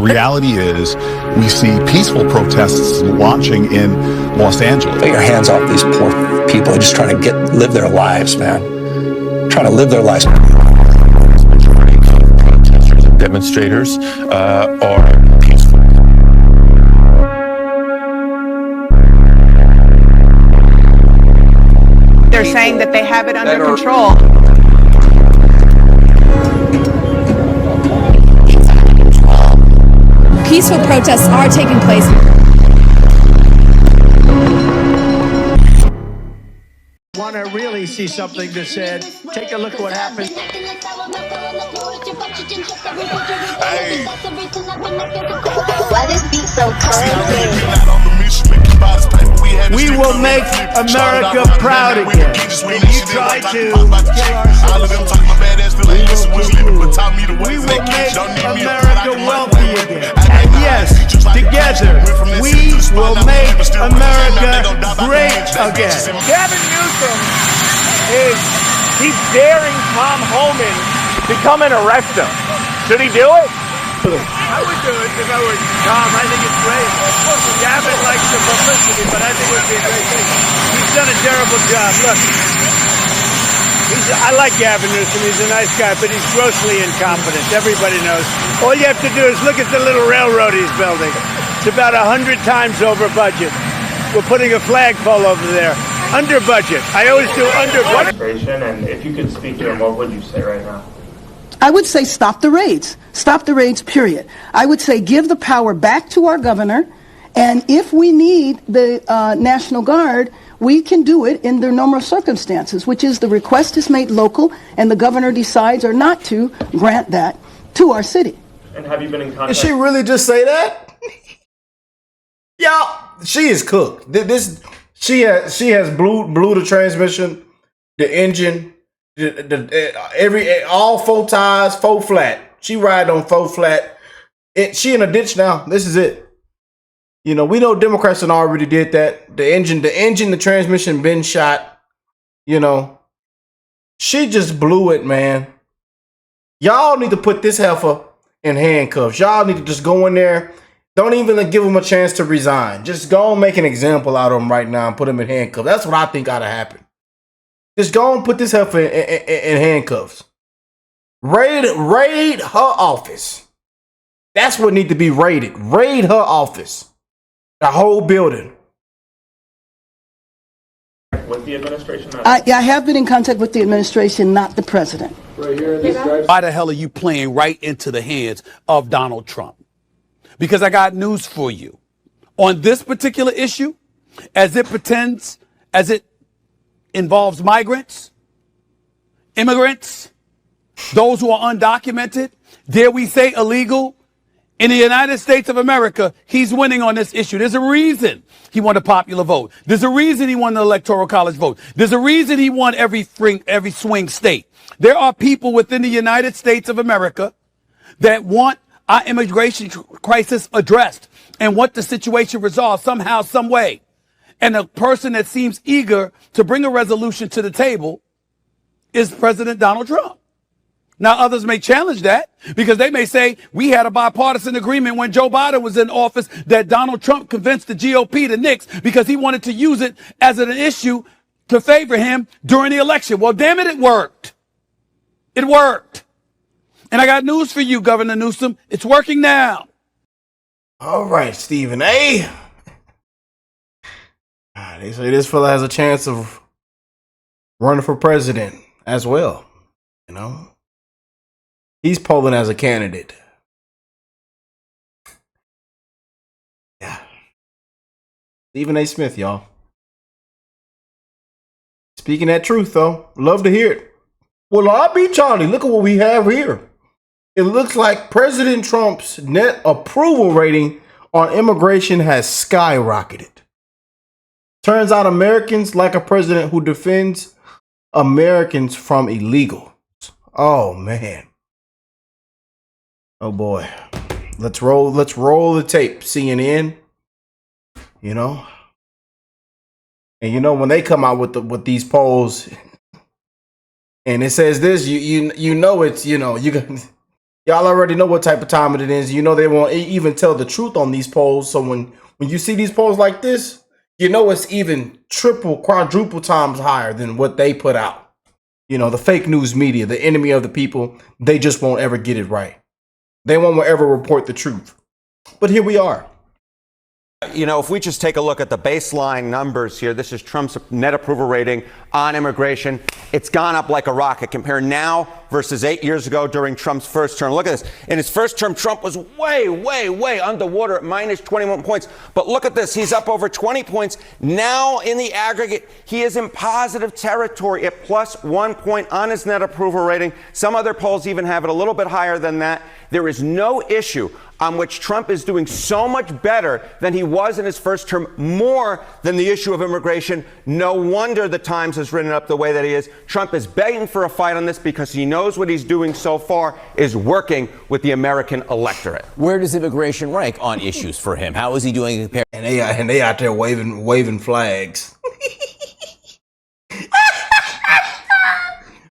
reality is we see peaceful protests launching in Los Angeles. Get your hands off these poor people who are just trying to live their lives, man. Trying to live their lives. Demonstrators are peaceful. They're saying that they have it under control. Peaceful protests are taking place. Want to really see something that said, take a look at what happened. Hey. Why this beat so cold? We will make America proud again. And you try to kill our citizens. We will make America wealthy again. And yes, together, we will make America great again. Gavin Newsom he's daring Tom Homan to come and arrest him. Should he do it? I would do it if I were Tom. I think it's great. Gavin likes the publicity, but I think it would be a great thing. He's done a terrible job. Look, I like Gavin Newsom. He's a nice guy, but he's grossly incompetent. Everybody knows. All you have to do is look at the little railroad he's building. It's about 100 times over budget. We're putting a flagpole over there. Under budget. I always do under budget. And if you could speak to him, what would you say right now? I would say stop the raids. Stop the raids, period. I would say give the power back to our governor. And if we need the National Guard, we can do it in their normal circumstances, which is the request is made local and the governor decides or not to grant that to our city. And have you been in contact? Did she really just say that? Y'all, she is cooked. She has blew the transmission, the engine, all 4 tires, 4 flat. She ride on 4 flat. She in a ditch now. This is it. You know, we know Democrats already did that. The engine, the transmission been shot. You know, she just blew it, man. Y'all need to put this heifer in handcuffs. Y'all need to just go in there. Don't even give him a chance to resign. Just go and make an example out of him right now and put him in handcuffs. That's what I think ought to happen. Just go and put this heifer in handcuffs. Raid her office. That's what needs to be raided. Raid her office. The whole building. With the administration? I have been in contact with the administration, not the president. Right here in this drive. Why the hell are you playing right into the hands of Donald Trump? Because I got news for you. On this particular issue, as it involves migrants, immigrants, those who are undocumented, dare we say illegal, in the United States of America, he's winning on this issue. There's a reason he won a popular vote. There's a reason he won the Electoral College vote. There's a reason he won every swing state. There are people within the United States of America that want our immigration crisis addressed and want the situation resolved somehow, some way. And a person that seems eager to bring a resolution to the table is President Donald Trump. Now, others may challenge that because they may say we had a bipartisan agreement when Joe Biden was in office that Donald Trump convinced the GOP to nix because he wanted to use it as an issue to favor him during the election. Well, damn it, it worked. It worked. And I got news for you, Governor Newsom. It's working now. All right, Stephen A. They say this fella has a chance of running for president as well. You know, he's polling as a candidate. Yeah. Stephen A. Smith, y'all. Speaking that truth, though. Love to hear it. Well, I'll be Charlie. Look at what we have here. It looks like President Trump's net approval rating on immigration has skyrocketed. Turns out Americans like a president who defends Americans from illegals. Oh, man. Oh, boy. Let's roll the tape, CNN. You know? And you know, when they come out with these polls and it says this, you know it's, you know, you can Y'all already know what type of time it is. You know they won't even tell the truth on these polls. So when you see these polls like this, you know it's even triple, quadruple times higher than what they put out. You know, the fake news media, the enemy of the people, they just won't ever get it right. They won't ever report the truth. But here we are. You know, if we just take a look at the baseline numbers here, this is Trump's net approval rating on immigration. It's gone up like a rocket. Compare now versus 8 years ago during Trump's first term. Look at this. In his first term, Trump was way, way, way underwater at minus 21 points. But look at this. He's up over 20 points. Now, in the aggregate, he is in positive territory at plus 1 point on his net approval rating. Some other polls even have it a little bit higher than that. There is no issue on which Trump is doing so much better than he was in his first term, more than the issue of immigration. No wonder the Times has written up the way that he is. Trump is begging for a fight on this because he knows what he's doing so far is working with the American electorate. Where does immigration rank on issues for him? How is he doing compared? And they out there waving flags.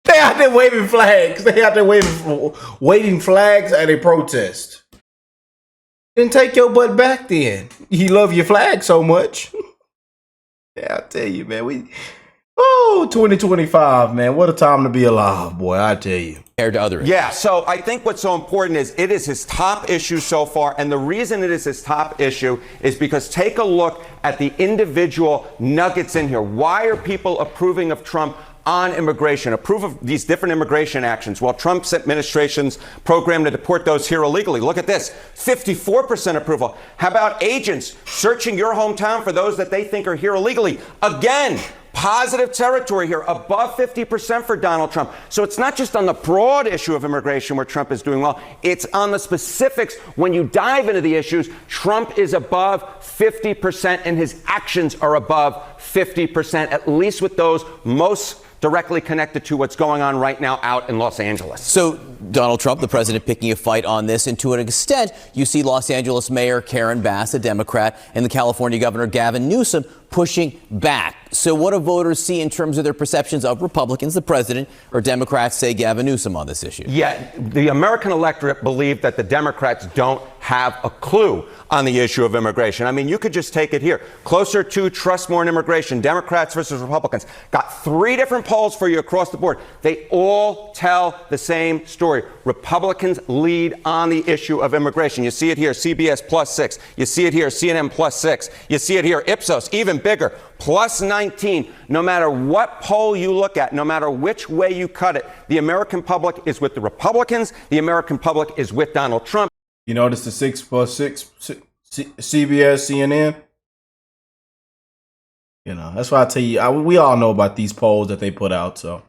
They out there waving flags. They out there waving flags at a protest. Then take your butt back then. You love your flag so much. Yeah, I tell you, man. 2025, man. What a time to be alive, boy. I tell you. Compared to other issues. Yeah, so I think what's so important is it is his top issue so far. And the reason it is his top issue is because take a look at the individual nuggets in here. Why are people approving of Trump on immigration, approve of these different immigration actions? Well, Trump's administration's program to deport those here illegally. Look at this, 54% approval. How about agents searching your hometown for those that they think are here illegally? Again, positive territory here, above 50% for Donald Trump. So it's not just on the broad issue of immigration where Trump is doing well. It's on the specifics. When you dive into the issues, Trump is above 50% and his actions are above 50%, at least with those most directly connected to what's going on right now out in Los Angeles. So Donald Trump, the president, picking a fight on this, and to an extent, you see Los Angeles Mayor Karen Bass, a Democrat, and the California Governor Gavin Newsom pushing back. So what do voters see in terms of their perceptions of Republicans, the president, or Democrats, say Gavin Newsom on this issue? Yeah, the American electorate believe that the Democrats don't have a clue on the issue of immigration. I mean, you could just take it here. Closer to trust more in immigration, Democrats versus Republicans. Got 3 different polls for you across the board. They all tell the same story. Republicans lead on the issue of immigration. You see it here, CBS +6. You see it here, CNN +6. You see it here, Ipsos, even bigger, +19. No matter what poll you look at, no matter which way you cut it, the American public is with the Republicans. The American public is with Donald Trump. You notice the 6+6, CBS, CNN? You know, that's why I tell you, we all know about these polls that they put out, so.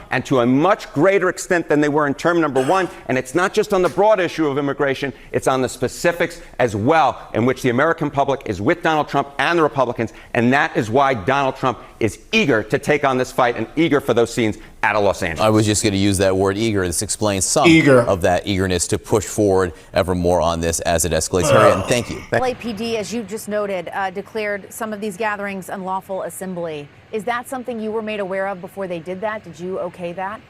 And to a much greater extent than they were in term number 1. And it's not just on the broad issue of immigration, it's on the specifics as well, in which the American public is with Donald Trump and the Republicans. And that is why Donald Trump is eager to take on this fight and eager for those scenes out of Los Angeles. I was just going to use that word eager. This explains some of that eagerness to push forward ever more on this as it escalates. Harriet, thank you. LAPD, as you just noted, declared some of these gatherings unlawful assembly. Is that something you were made aware of before they did that? Did you okay that?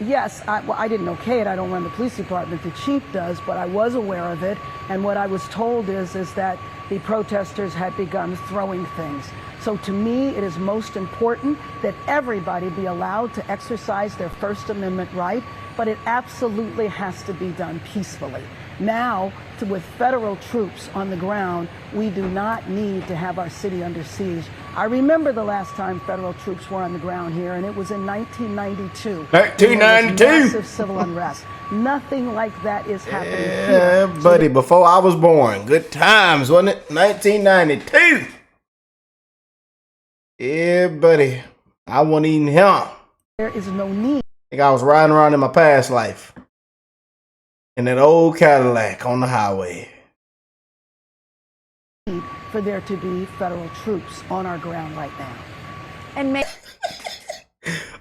Yes, I didn't okay it. I don't run the police department. The chief does, but I was aware of it. And what I was told is that the protesters had begun throwing things. So to me, it is most important that everybody be allowed to exercise their First Amendment right, but it absolutely has to be done peacefully. Now, with federal troops on the ground, we do not need to have our city under siege. I remember the last time federal troops were on the ground here, and it was in 1992. 1992! Massive civil unrest. Nothing like that is happening here. Yeah, buddy, before I was born. Good times, wasn't it? 1992! Yeah, buddy. I wasn't even here. There is no need. I think I was riding around in my past life in that old Cadillac on the highway. For there to be federal troops on our ground right now. And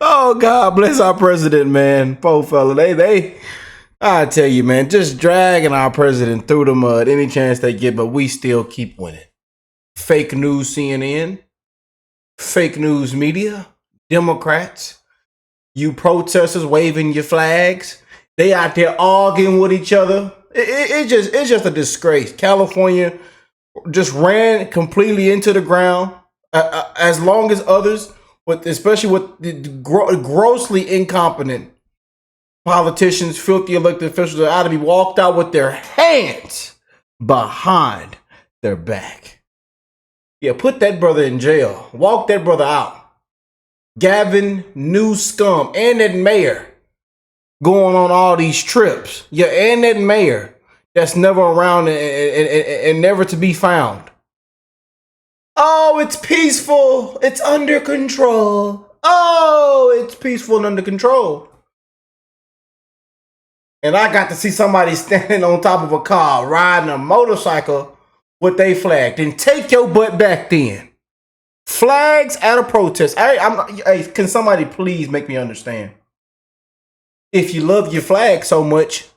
oh, God bless our president, man. Poor fella. I tell you, man, just dragging our president through the mud any chance they get, but we still keep winning. Fake news CNN, fake news media, Democrats, you protesters waving your flags, They out there arguing with each other. It's just a disgrace. California just ran completely into the ground. As long as others, especially with the grossly incompetent politicians, filthy elected officials, are out to be walked out with their hands behind their back. Yeah, put that brother in jail. Walk that brother out. Gavin, Newsom, and that mayor going on all these trips. Yeah, and that mayor that's never around and never to be found. Oh, it's peaceful. It's under control. Oh, it's peaceful and under control. And I got to see somebody standing on top of a car, riding a motorcycle with a flag. Then take your butt back then. Flags at a protest. Hey, can somebody please make me understand? If you love your flag so much,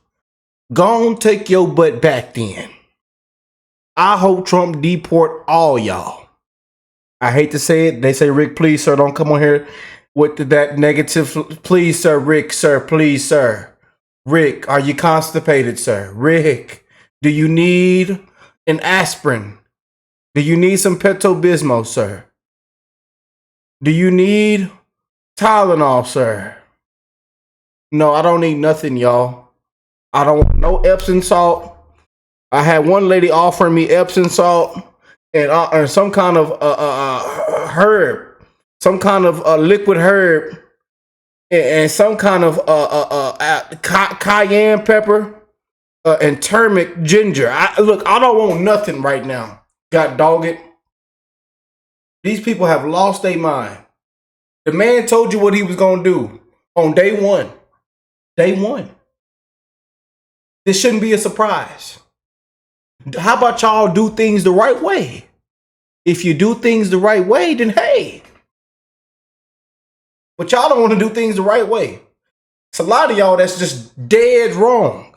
go on, take your butt back then. I hope Trump deport all y'all. I hate to say it. They say, Rick, please, sir, don't come on here with that negative. Please, sir, Rick, sir, please, sir. Rick, are you constipated, sir? Rick, do you need an aspirin? Do you need some Pepto-Bismol, sir? Do you need Tylenol, sir? No, I don't need nothing, y'all. I don't want no Epsom salt. I had one lady offering me Epsom salt and some kind of herb, some kind of liquid herb, and some kind of cayenne pepper and turmeric ginger. Look, I don't want nothing right now. God dog it. These people have lost their mind. The man told you what he was going to do on day one. Day one. This shouldn't be a surprise. How about y'all do things the right way? If you do things the right way, then hey. But y'all don't want to do things the right way. It's a lot of y'all that's just dead wrong.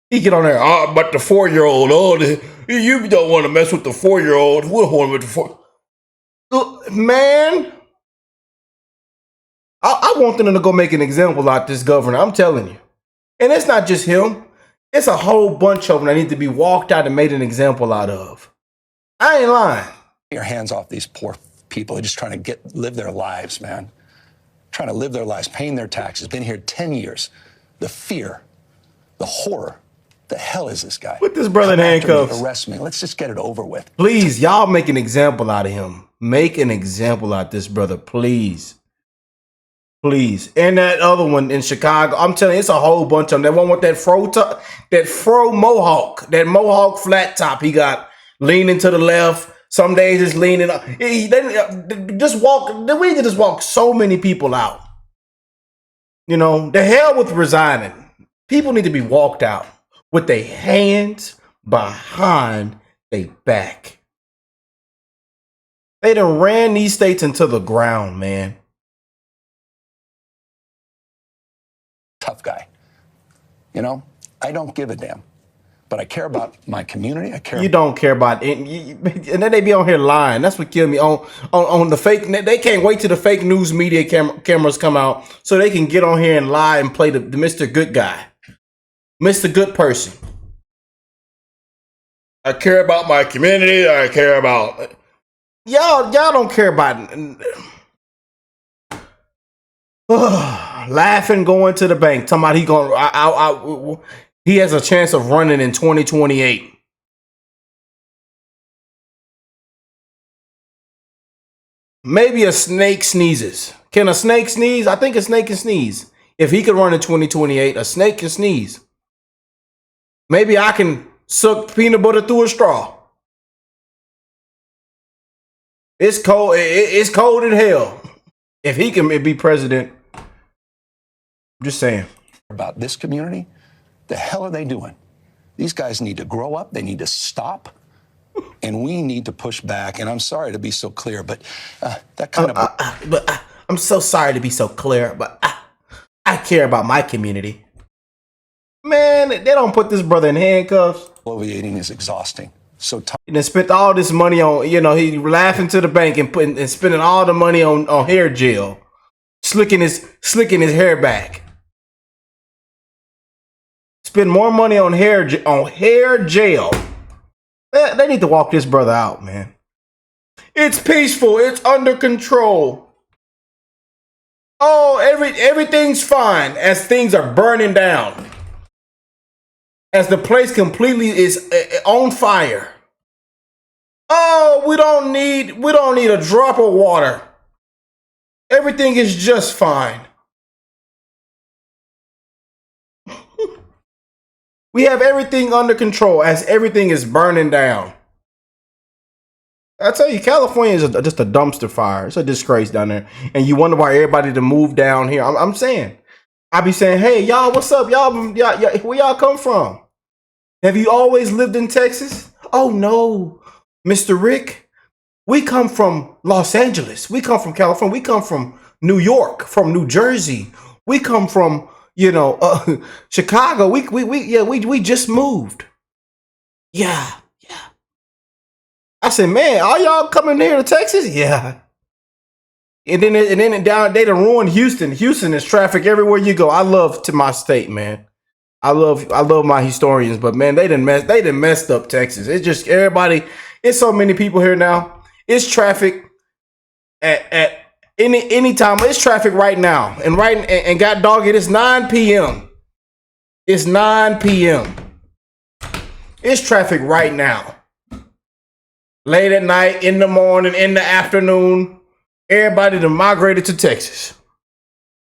He get on there, but the 4-year-old, you don't want to mess with the 4-year-old. We don't want to mess with the 4. Look, man, I want them to go make an example out this governor. I'm telling you. And it's not just him. It's a whole bunch of them that need to be walked out and made an example out of. I ain't lying. Your hands off these poor people. They're just trying to live their lives, man. Trying to live their lives, paying their taxes. Been here 10 years. The fear, the horror. The hell is this guy? Put this brother in handcuffs. Arrest me. Let's just get it over with. Please, y'all make an example out of him. Make an example out of this brother, please. Please. And that other one in Chicago, I'm telling you, it's a whole bunch of them. That one with that fro mohawk, that mohawk flat top he got leaning to the left. Some days it's leaning up. We need to just walk so many people out. You know, the hell with resigning. People need to be walked out with their hands behind their back. They done ran these states into the ground, man. Tough guy. You know, I don't give a damn. But I care about my community. You don't care about it. And then they be on here lying. That's what killed me. On the fake, they can't wait till the fake news media cameras come out so they can get on here and lie and play the Mr. Good guy. Mr. Good person. I care about my community. I care about... Y'all don't care about it. Laughing, going to the bank. Talking about he has a chance of running in 2028. Maybe a snake sneezes. Can a snake sneeze? I think a snake can sneeze. If he could run in 2028, a snake can sneeze. Maybe I can suck peanut butter through a straw. It's cold. It's cold in hell. If he can be president, I'm just saying. About this community, the hell are they doing? These guys need to grow up. They need to stop. And we need to push back. And I'm sorry to be so clear, but that kind of... I'm so sorry to be so clear, but I care about my community. Man, they don't put this brother in handcuffs. Bloviating is exhausting. So and then spent all this money on, he laughing to the bank and spending all the money on hair gel. slicking his hair back. Spend more money on hair gel. They need to walk this brother out, man. It's peaceful. It's under control. Oh, everything's fine as things are burning down. As the place completely is on fire. Oh, we don't need a drop of water. Everything is just fine. We have everything under control as everything is burning down. I tell you, California is just a dumpster fire. It's a disgrace down there. And you wonder why everybody to move down here. I'm saying, I be saying, hey, y'all, what's up? Y'all, where y'all come from? Have you always lived in Texas? Oh, no, Mr. Rick. We come from Los Angeles. We come from California. We come from New York, from New Jersey. We come from, Chicago. We just moved. Yeah. I said, man, are y'all coming here to Texas? Yeah. And then down they done ruined Houston. Houston is traffic everywhere you go. I love to my state, man. I love my historians, but man, they done messed up Texas. It's just everybody. It's so many people here now. It's traffic at any time. It's traffic right now, and God dog it. It's 9 p.m. It's 9 p.m. It's traffic right now. Late at night, in the morning, in the afternoon, everybody done migrated to Texas.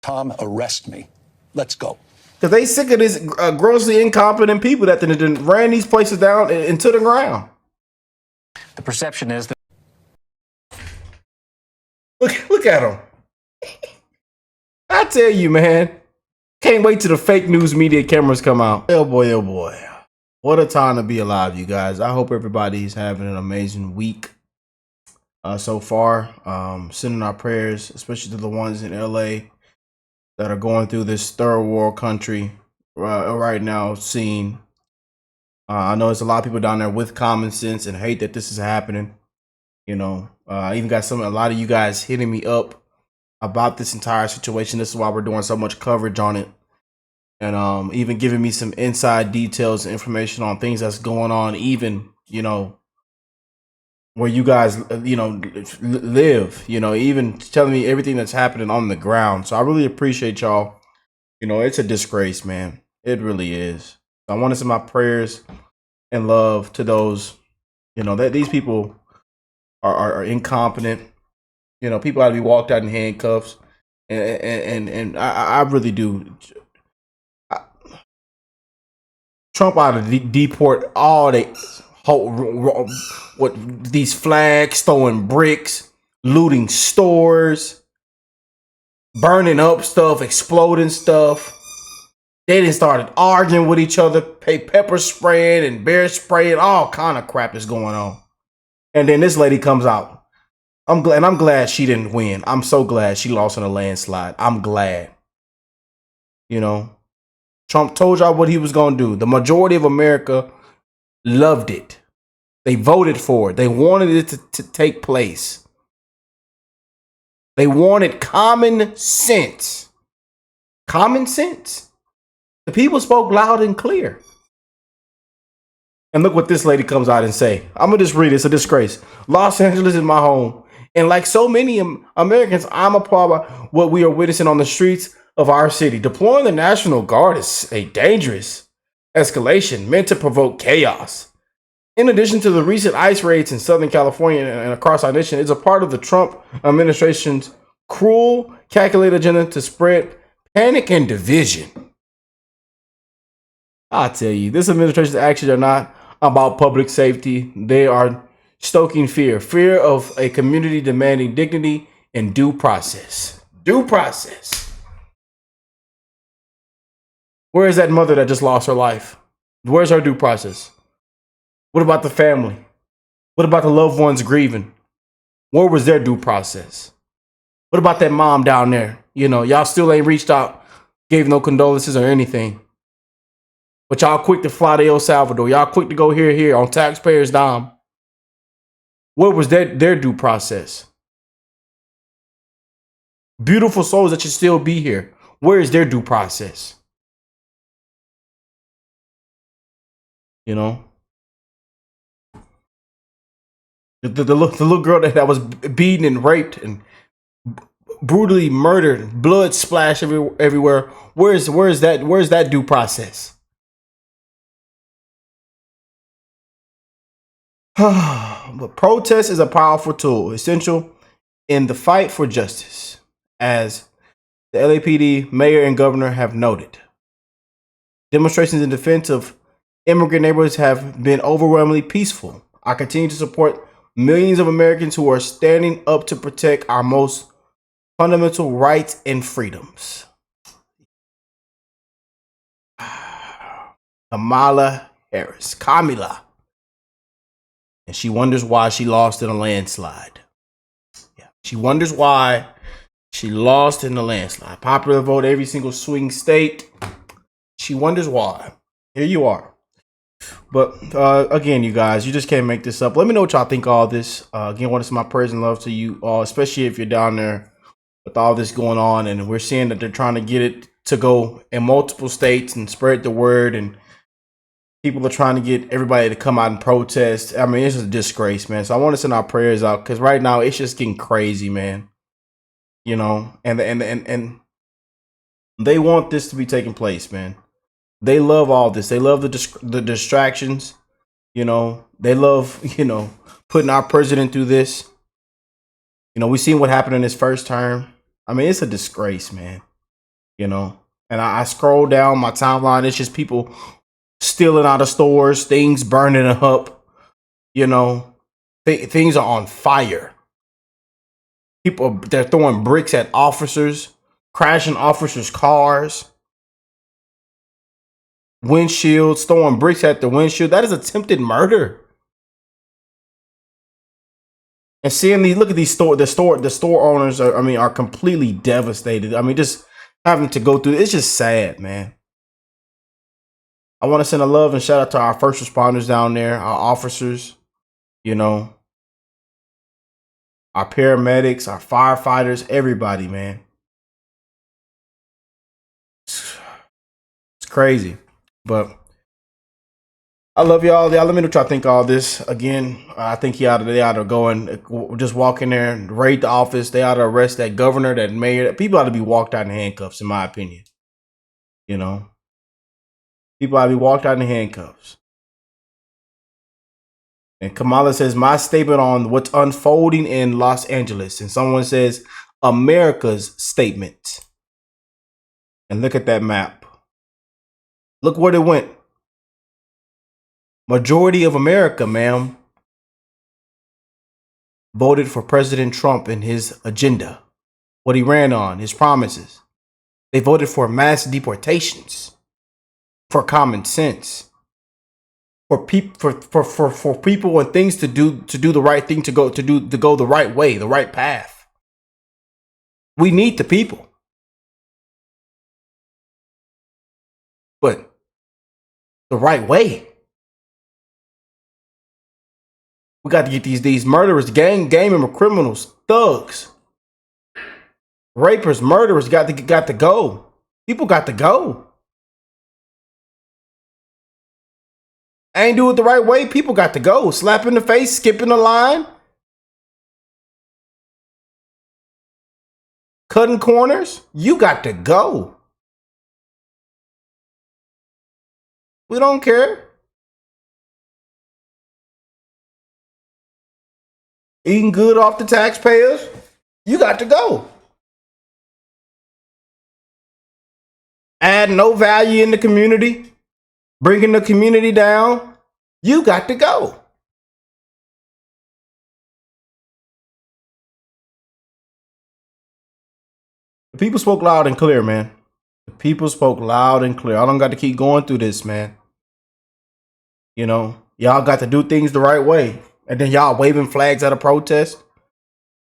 Tom, arrest me. Let's go. Because they sick of this grossly incompetent people that done ran these places down into the ground. The perception is that. Look at them. I tell you, man. Can't wait till the fake news media cameras come out. Oh boy, oh boy. What a time to be alive, you guys. I hope everybody's having an amazing week so far. Sending our prayers, especially to the ones in LA that are going through this third world country right now scene. I know there's a lot of people down there with common sense and hate that this is happening. I even got a lot of you guys hitting me up about this entire situation. This is why we're doing so much coverage on it. And even giving me some inside details and information on things that's going on, even, where you guys, live, even telling me everything that's happening on the ground. So I really appreciate y'all. It's a disgrace, man. It really is. I want to send my prayers and love to those, that these people are incompetent. People ought to be walked out in handcuffs. And I really do. Trump ought to deport all these flags, throwing bricks, looting stores, burning up stuff, exploding stuff. They done started arguing with each other, pepper spraying and bear spraying, all kind of crap is going on. And then this lady comes out. I'm glad she didn't win. I'm so glad she lost in a landslide. I'm glad. Trump told y'all what he was going to do. The majority of America loved it. They voted for it. They wanted it to take place. They wanted common sense. Common sense. The people spoke loud and clear. And look what this lady comes out and say. I'm going to just read it. It's a disgrace. Los Angeles is my home. And like so many Americans, I'm appalled by what we are witnessing on the streets of our city. Deploying the National Guard is a dangerous escalation meant to provoke chaos. In addition to the recent ICE raids in Southern California and across our nation, it's a part of the Trump administration's cruel, calculated agenda to spread panic and division. I tell you, this administration's actions are not about public safety. They are stoking fear of a community demanding dignity and due process. Due process. Where is that mother that just lost her life? Where's her due process? What about the family? What about the loved ones grieving? Where was their due process? What about that mom down there? Y'all still ain't reached out, gave no condolences or anything. But y'all quick to fly to El Salvador. Y'all quick to go here on taxpayers' dime. What was their due process? Beautiful souls that should still be here. Where is their due process? You know, the little girl that was beaten and raped and brutally murdered, blood splashed everywhere. Where's that due process? But protest is a powerful tool, essential in the fight for justice, as the LAPD mayor and governor have noted. Demonstrations in defense of immigrant neighborhoods have been overwhelmingly peaceful. I continue to support millions of Americans who are standing up to protect our most fundamental rights and freedoms. Kamala Harris. And she wonders why she lost in a landslide. Yeah, she wonders why she lost in the landslide. Popular vote, every single swing state. She wonders why. Here you are. But again, you guys, you just can't make this up. Let me know what y'all think of all this. Again, what is my prayers and love to you all, especially if you're down there with all this going on. And we're seeing that they're trying to get it to go in multiple states and spread the word. And people are trying to get everybody to come out and protest. I mean, it's a disgrace, man. So I want to send our prayers out because right now it's just getting crazy, man. You know, and they want this to be taking place, man. They love all this. They love the distractions. You know, they love, putting our president through this. You know, we seen what happened in his first term. I mean, it's a disgrace, man. You know, and I scroll down my timeline. It's just people stealing out of stores, things burning up. You know, things are on fire. People, they're throwing bricks at officers, crashing officers' cars. Windshields, throwing bricks at the windshield. That is attempted murder. And seeing these, look at these the store owners are completely devastated. I mean, just having to go through, it's just sad, man. I want to send a love and shout out to our first responders down there, our officers, our paramedics, our firefighters, everybody, man. It's crazy. But I love y'all. Y'all let me know what y'all think of all this. Again, I think they ought to go and just walk in there and raid the office. They ought to arrest that governor, that mayor. People ought to be walked out in handcuffs, in my opinion. You know? People ought to be walked out in handcuffs. And Kamala says, my statement on what's unfolding in Los Angeles. And someone says, America's statement. And look at that map. Look where it went. Majority of America, ma'am, voted for President Trump and his agenda. What he ran on, his promises. They voted for mass deportations, for common sense, for people and things to do the right thing, to go the right way, the right path. We need the people. But the right way. We got to get these murderers, gang member, criminals, thugs, rapers, murderers got to go. People got to go. Ain't do it the right way. People got to go. Slap in the face, skipping the line, cutting corners. You got to go. We don't care. Eating good off the taxpayers. You got to go. Add no value in the community. Bringing the community down. You got to go. The people spoke loud and clear, man. The people spoke loud and clear. I don't got to keep going through this, man. You know, y'all got to do things the right way. And then y'all waving flags at a protest.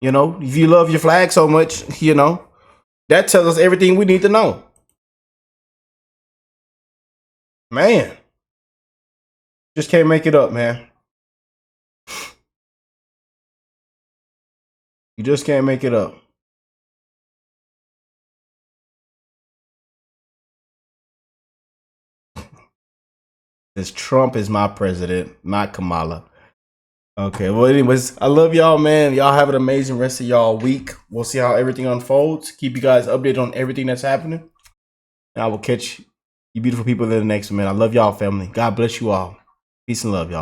You know, if you love your flag so much, that tells us everything we need to know. Man. Just can't make it up, man. You just can't make it up. Says Trump is my president, not Kamala. Okay, well, anyways, I love y'all, man. Y'all have an amazing rest of y'all week. We'll see how everything unfolds. Keep you guys updated on everything that's happening. And I will catch you beautiful people in the next one, man. I love y'all, family. God bless you all. Peace and love, y'all.